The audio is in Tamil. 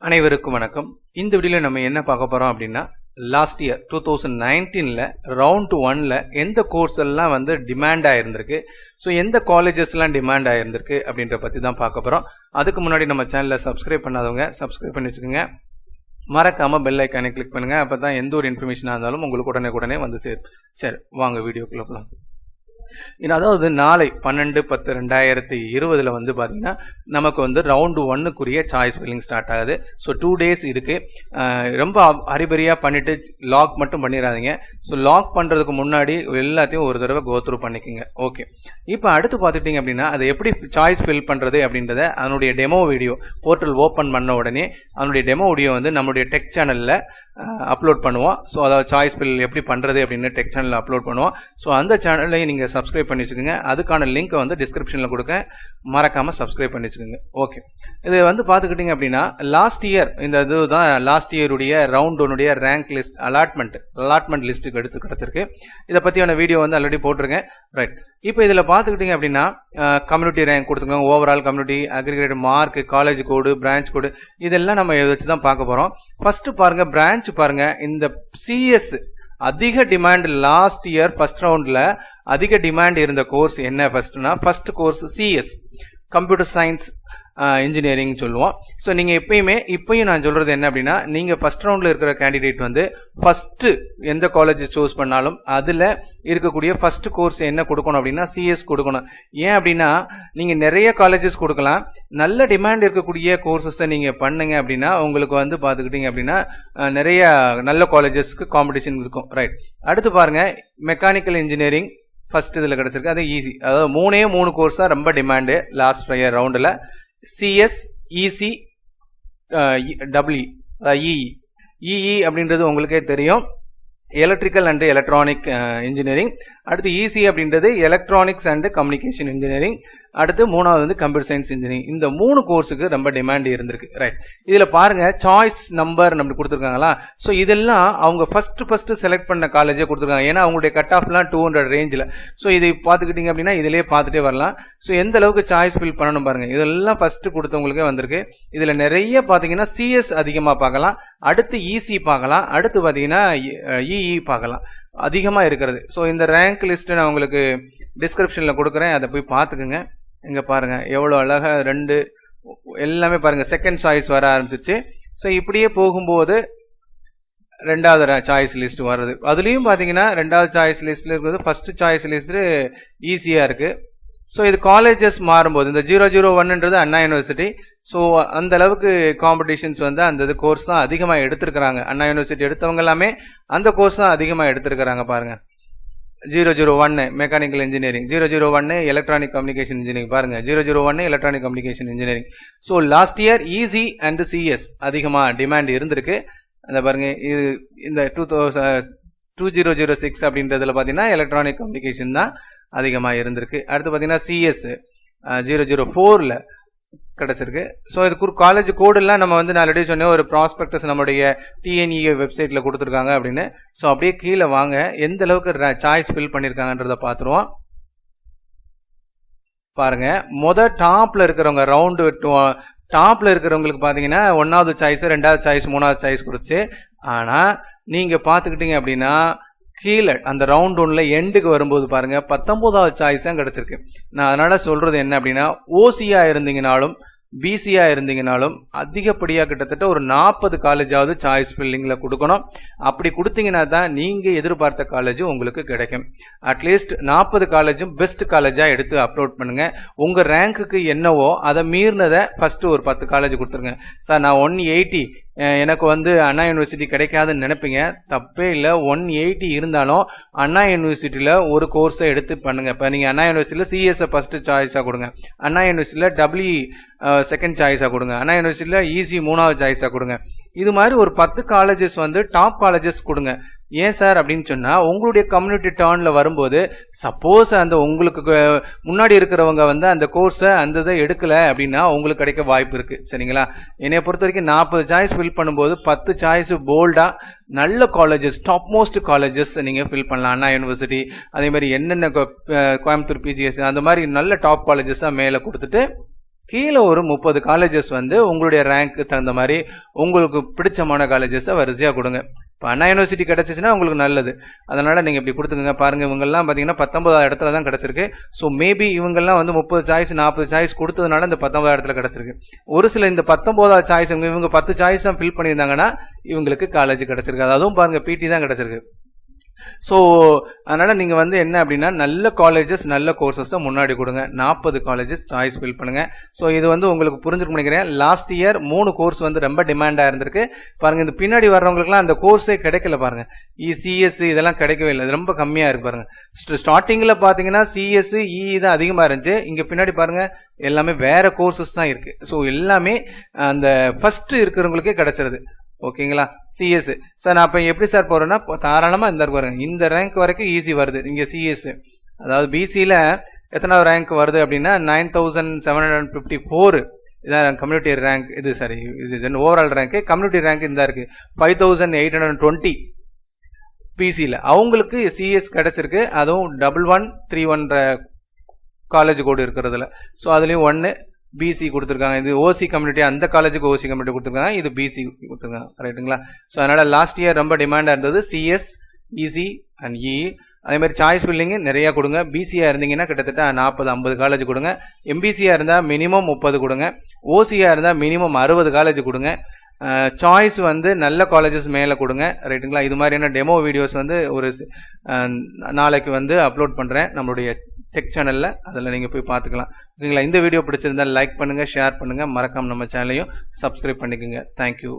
அனைவருக்கும் வணக்கம். இந்த வீடியோவில் நம்ம என்ன பார்க்க போறோம் அப்படின்னா, லாஸ்ட் இயர் 2019ல ரவுண்ட் 1ல எந்த கோர்ஸ் எல்லாம் வந்து டிமாண்ட் ஆயிருந்திருக்கு, ஸோ எந்த காலேஜஸ்லாம் டிமாண்ட் ஆயிருந்திருக்கு அப்படின்ற பற்றி தான் பார்க்க போகிறோம். அதுக்கு முன்னாடி நம்ம சேனலில் சப்ஸ்கிரைப் பண்ணாதவங்க சப்ஸ்கிரைப் பண்ணி வச்சுக்கோங்க. மறக்காம பெல் ஐக்கானை கிளிக் பண்ணுங்க. அப்போ தான் எந்த ஒரு இன்ஃபர்மேஷனாக இருந்தாலும் உங்களுக்கு உடனே வந்து சேரும். சரி, வாங்க வீடியோக்குள்ள போகலாம். அதாவது நாளை 12/10/2020 வந்து பார்த்தீங்கன்னா நமக்கு வந்து ரவுண்டு 1க்குரிய சாய்ஸ் ஃபில்லிங் ஸ்டார்ட் ஆகுது. ஸோ 2 days இருக்கு. ரொம்ப அரிபரியாக பண்ணிட்டு லாக் மட்டும் பண்ணிடாதீங்க. ஸோ லாக் பண்ணுறதுக்கு முன்னாடி எல்லாத்தையும் ஒரு தடவை கோத்ரூ பண்ணிக்கோங்க. ஓகே, இப்போ அடுத்து பார்த்துட்டிங்க அப்படின்னா அதை எப்படி சாய்ஸ் ஃபில் பண்ணுறது அப்படின்றத அதனுடைய டெமோ வீடியோ போர்ட்டல் ஓப்பன் பண்ண உடனே அதனுடைய டெமோ வீடியோ வந்து நம்மளுடைய டெக் சேனலில் அப்லோட் பண்ணுவோம். ஸோ அதாவது சாய்ஸ் ஃபில் எப்படி பண்ணுறது அப்படின்னு டெக் சேனலில் அப்லோட் பண்ணுவோம். ஸோ அந்த சேனலையும் நீங்கள் சப்ஸ்கிரைப் பண்ணி வச்சுக்கோங்க. அதுக்கான லிங்க்கை வந்து டிஸ்கிரிப்ஷனில் கொடுக்க மறக்காமல் சப்ஸ்கிரைப் பண்ணி வச்சுக்கோங்க. ஓகே, இது வந்து பார்த்துக்கிட்டிங்க அப்படின்னா லாஸ்ட் இயர் இந்த இதுதான் லாஸ்ட் இயருடைய ரவுண்ட் 1உடைய ரேங்க் லிஸ்ட் அலாட்மெண்ட் லிஸ்ட்டுக்கு எடுத்து கிடச்சிருக்கு. இதை பற்றியான வீடியோ வந்து ஆல்ரெடி போட்டிருக்கேன். ரைட், இப்போ இதில் பார்த்துக்கிட்டிங்க அப்படின்னா கம்யூனிட்டி ரேங்க் கொடுத்துருக்காங்க, overall community, aggregate mark, college கோடு, பிரான்ச் கோடு, இதெல்லாம் நம்ம வச்சு தான் பார்க்க போகிறோம். ஃபர்ஸ்ட் பாருங்க, பிரான்ச் பாருங்க. இந்த சிஎஸ் அதிக டிமாண்ட் லாஸ்ட் இயர் ஃபர்ஸ்ட் ரவுண்ட்ல அதிக டிமாண்ட் இருந்த கோர்ஸ் என்ன first course CS, computer science engineering சொல்லுவோம். ஸோ நீங்கள் இப்பயும் நான் சொல்றது என்ன அப்படின்னா, நீங்கள் ஃபர்ஸ்ட் ரவுண்டில் இருக்கிற கேண்டிடேட் வந்து ஃபர்ஸ்ட் எந்த காலேஜ் சூஸ் பண்ணாலும் அதில் இருக்கக்கூடிய ஃபர்ஸ்ட் கோர்ஸ் என்ன கொடுக்கணும் அப்படின்னா சிஎஸ் கொடுக்கணும். ஏன் அப்படின்னா நீங்கள் நிறைய காலேஜஸ் கொடுக்கலாம், நல்ல டிமாண்ட் இருக்கக்கூடிய கோர்சஸை நீங்கள் பண்ணுங்க அப்படின்னா உங்களுக்கு வந்து பார்த்துக்கிட்டீங்க அப்படின்னா நிறைய நல்ல காலேஜஸ்க்கு காம்படிஷன் இருக்கும். ரைட், அடுத்து பாருங்க, மெக்கானிக்கல் இன்ஜினியரிங் ஃபர்ஸ்ட் இதில் கிடச்சிருக்கு. அது ஈஸி, அதாவது 3 கோர்ஸ் தான் ரொம்ப டிமாண்டு லாஸ்ட் இயர் ரவுண்டில். சிஎஸ், இசி, இஇ அப்படின்றது உங்களுக்கே தெரியும், எலக்ட்ரிக்கல் அண்ட் எலக்ட்ரானிக் இன்ஜினியரிங். அடுத்து இசி அப்படின்றது எலக்ட்ரானிக்ஸ் அண்ட் கம்யூனிகேஷன் இன்ஜினியரிங். அடுத்து 3வது வந்து கம்ப்யூட்டர் சயின்ஸ் இன்ஜினியரிங். இந்த 3 கோர்ஸுக்கு ரொம்ப டிமாண்ட் இருந்திருக்கு. ரைட், இதில் பாருங்க சாய்ஸ் நம்பர் நம்ம கொடுத்துருக்காங்களா. ஸோ இதெல்லாம் அவங்க ஃபர்ஸ்ட் செலக்ட் பண்ண காலேஜே கொடுத்துருக்காங்க. ஏன்னா அவங்களுடைய கட் ஆஃப்லாம் 200 ரேஞ்சில். ஸோ இது பார்த்துக்கிட்டிங்க அப்படின்னா இதிலேயே பார்த்துட்டே வரலாம். ஸோ எந்த அளவுக்கு சாய்ஸ் ஃபில் பண்ணணும் பாருங்க. இதெல்லாம் ஃபர்ஸ்ட் கொடுத்தவங்களுக்கே வந்திருக்கு. இதில் நிறைய பார்த்தீங்கன்னா சிஎஸ் அதிகமாக பார்க்கலாம், அடுத்து இசி பார்க்கலாம், அடுத்து பார்த்தீங்கன்னா இஇ பார்க்கலாம் அதிகமாக இருக்கிறது. ஸோ இந்த ரேங்க் லிஸ்ட்டு நான் உங்களுக்கு டிஸ்கிரிப்ஷனில் கொடுக்குறேன், அதை போய் பார்த்துக்குங்க. இங்கே பாருங்க எவ்வளோ அழகா எல்லாமே பாருங்க செகண்ட் சாய்ஸ் வர ஆரம்பிச்சிச்சு. ஸோ இப்படியே போகும்போது 2வது சாய்ஸ் லிஸ்ட் வருது. அதுலேயும் பார்த்தீங்கன்னா 2வது சாய்ஸ் லிஸ்ட்டில் இருக்கிறது ஃபர்ஸ்ட் சாய்ஸ் லிஸ்ட்டு ஈஸியாக இருக்கு. ஸோ இது காலேஜஸ் மாறும்போது இந்த 001ன்றது அண்ணா யூனிவர்சிட்டி. ஸோ அந்த அளவுக்கு காம்படிஷன்ஸ் வந்து அந்த கோர்ஸ் தான் அதிகமாக எடுத்திருக்கிறாங்க. அண்ணா யூனிவர்சிட்டி எடுத்தவங்க எல்லாமே அந்த கோர்ஸ் தான் அதிகமாக எடுத்திருக்கிறாங்க. பாருங்க 001 mechanical engineering, 001 electronic communication engineering, பாருங்க 001 electronic communication engineering. So last year EC and CS அதிகமாக டிமாண்ட் இருந்திருக்கு. அந்த பாருங்க இது இந்த 2006 அப்படின்றதுல பார்த்தீங்கன்னா எலக்ட்ரானிக் கம்யூனிகேஷன் தான் அதிகமாக இருந்திருக்கு. அடுத்து பார்த்தீங்கன்னா சிஎஸ் 004ல் கிடைச்சிருக்கு. ஸோ இதுக்கு காலேஜ் கோடெல்லாம் நம்ம வந்து நான் ஆல்ரெடி சொன்னேன், ஒரு ப்ராஸ்பெக்டஸ் நம்மளுடைய டிஎன்இஏ வெப்சைட்டில் கொடுத்துருக்காங்க அப்படின்னு. ஸோ அப்படியே கீழே வாங்க, எந்த அளவுக்கு சாய்ஸ் ஃபில் பண்ணியிருக்காங்கன்றத பார்த்துருவோம். பாருங்க, டாப்ல இருக்கிறவங்க ரவுண்டு டாப்ல இருக்கிறவங்களுக்கு பார்த்தீங்கன்னா 1வது சாய்ஸ், 2வது சாய்ஸ், 3வது சாய்ஸ் கொடுத்து. ஆனால் நீங்கள் பார்த்துக்கிட்டீங்க அப்படின்னா கீழே அந்த ரவுண்ட் 1ல எண்டுக்கு வரும்போது பாருங்க 19வது சாய்ஸ் தான் கிடைச்சிருக்கு. நான் அதனால சொல்றது என்ன அப்படின்னா, ஓசியா இருந்தீங்கனாலும் பிசியா இருந்தீங்கனாலும் அதிகப்படியாக கிட்டத்தட்ட ஒரு 40 காலேஜாவது சாய்ஸ் ஃபில்லிங்கில் கொடுக்கணும். அப்படி கொடுத்தீங்கன்னா தான் நீங்கள் எதிர்பார்த்த காலேஜ் உங்களுக்கு கிடைக்கும். அட்லீஸ்ட் 40 காலேஜும் பெஸ்ட் காலேஜாக எடுத்து அப்லோட் பண்ணுங்க. உங்கள் ரேங்க்குக்கு என்னவோ அதை மீறினதை ஃபர்ஸ்ட் ஒரு 10 காலேஜ் கொடுத்துருங்க. சார் நான் 180 எனக்கு வந்து அண்ணா யூனிவர்சிட்டி கிடைக்காதுன்னு நினைப்பீங்க, தப்பே இல்லை. 180 இருந்தாலும் அண்ணா யூனிவர்சிட்டியில் ஒரு கோர்ஸை எடுத்து பண்ணுங்க. இப்போ நீங்கள் அண்ணா யூனிவர்சிட்டியில் சிஎஸ்ஐ ஃபர்ஸ்ட் சாய்ஸாக கொடுங்க, அண்ணா யூனிவர்சிட்டியில் டபிள்யூ செகண்ட் சாய்ஸாக கொடுங்க, அண்ணா யூனிவர்சிட்டியில் ஈஸி 3வது சாய்ஸாக கொடுங்க. இது மாதிரி ஒரு 10 காலேஜஸ் வந்து டாப் காலேஜஸ் கொடுங்க. ஏன் சார் அப்படின்னு சொன்னால், உங்களுடைய கம்யூனிட்டி டர்னில் வரும்போது சப்போஸ் அந்த உங்களுக்கு முன்னாடி இருக்கிறவங்க வந்து அந்த கோர்ஸை அந்த இதை எடுக்கலை அப்படின்னா உங்களுக்கு கிடைக்க வாய்ப்பு இருக்குது. சரிங்களா, என்னை பொறுத்த வரைக்கும் 40 சாய்ஸ் ஃபில் பண்ணும்போது 10 சாய்ஸ் போல்டாக நல்ல காலேஜஸ், டாப் மோஸ்ட் காலேஜஸ் நீங்கள் ஃபில் பண்ணலாம். அண்ணா யூனிவர்சிட்டி, அதே மாதிரி என்னென்ன கோயம்புத்தூர் பிஜிஎஸ், அந்த மாதிரி நல்ல டாப் காலேஜஸாக மேலே கொடுத்துட்டு கீழே ஒரு 30 காலேஜஸ் வந்து உங்களுடைய ரேங்க்கு தகுந்த மாதிரி உங்களுக்கு பிடிச்சமான காலேஜஸை வரிசையாக கொடுங்க. இப்போ அண்ணா யூனிவர்சிட்டி கிடச்சிச்சின்னா உங்களுக்கு நல்லது, அதனால் நீங்கள் இப்படி கொடுத்துக்கோங்க. பாருங்கள், இவங்கெல்லாம் பார்த்தீங்கன்னா 19வது இடத்துல தான் கிடச்சிருக்கு. ஸோ மேபி இவங்கெல்லாம் வந்து 30 சாய்ஸ் 40 சாய்ஸ் கொடுத்ததுனால இந்த 19வது இடத்துல கிடச்சிருக்கு. ஒரு சில இந்த 19வது சாய்ஸ் இவங்க 10 சாய்ஸ் தான் ஃபில் பண்ணியிருந்தாங்கன்னா இவங்களுக்கு காலேஜ் கிடச்சிருக்கு. அதுவும் பாருங்கள், பிடி தான் கிடச்சிருக்கு. ஸோ அதனால் நீங்கள் வந்து என்ன அப்படின்னா நல்ல காலேஜஸ் நல்ல கோர்சஸை முன்னாடி கொடுங்க. 40 காலேஜஸ் சாய்ஸ் ஃபில் பண்ணுங்கள். ஸோ இது வந்து உங்களுக்கு புரிஞ்சுக்க நினைக்கிறேன். லாஸ்ட் இயர் 3 கோர்ஸ் வந்து ரொம்ப டிமாண்டாக இருந்திருக்கு. பாருங்கள், இந்த பின்னாடி வர்றவங்களுக்குலாம் அந்த கோர்ஸே கிடைக்கல. பாருங்கள், சிஎஸ்சி இதெல்லாம் கிடைக்கவே இல்லை, இது ரொம்ப கம்மியாக இருக்குது. பாருங்கள், ஸ்டார்டிங்கில் பார்த்தீங்கன்னா சிஎஸ்சி இஇ தான் அதிகமாக இருந்துச்சு. இங்கே பின்னாடி பாருங்கள் எல்லாமே வேறு கோர்சஸ் தான் இருக்குது. ஸோ எல்லாமே அந்த ஃபஸ்ட்டு இருக்கிறவங்களுக்கே கிடச்சிருது. ஓகேங்களா, சிஎஸ் சார் நான் இப்போ எப்படி சார் போகிறேன்னா தாராளமாக இந்த பாருங்க, இந்த ரேங்க் வரைக்கும் ஈஸி வருது. இங்கே சிஎஸ் அதாவது பிசியில் எத்தனாவது ரேங்க் வருது அப்படின்னா 9754 இதான் கம்யூனிட்டி ரேங்க். இது சரி, இது ஓவரால் ரேங்க்கு. கம்யூனிட்டி ரேங்க் இந்த இருக்குது 5820 பிசியில். அவங்களுக்கு சிஎஸ் கிடச்சிருக்கு, அதுவும் 1131 காலேஜ் கோடு இருக்கிறதுல. ஸோ அதுலேயும் 1 பிசி கொடுத்துருக்காங்க. இது ஓசி கம்யூனிட்டி, அந்த காலேஜுக்கு ஓசி கம்யூனிட்டி கொடுத்துருக்காங்க, இது பிசி கொடுத்துருக்காங்க. ரைட்டுங்களா? ஸோ அதனால் லாஸ்ட் இயர் ரொம்ப டிமாண்டாக இருந்தது சிஎஸ், இசி அண்ட் இஇ. அதே மாதிரி சாய்ஸ் ஃபில்லிங்கு நிறையா கொடுங்க. பிசியாக இருந்தீங்கன்னா கிட்டத்தட்ட 40-50 காலேஜ் கொடுங்க. எம்பிசியாக இருந்தால் மினிமம் 30 கொடுங்க. ஓசியாக இருந்தால் மினிமம் 60 காலேஜ் கொடுங்க. சாய்ஸ் வந்து நல்ல காலேஜஸ் மேலே கொடுங்க. ரைட்டுங்களா? இது மாதிரியான டெமோ வீடியோஸ் வந்து ஒரு நாளைக்கு வந்து அப்லோட் பண்ணுறேன் நம்மளுடைய டெக் சேனலில், அதில் நீங்கள் போய் பார்த்துக்கலாம். ஓகேங்களா? இந்த வீடியோ பிடிச்சிருந்தால் லைக் பண்ணுங்கள், ஷேர் பண்ணுங்கள், மறக்காமல் நம்ம சேனலையும் சப்ஸ்கிரைப் பண்ணிக்கோங்க. தேங்க்யூ.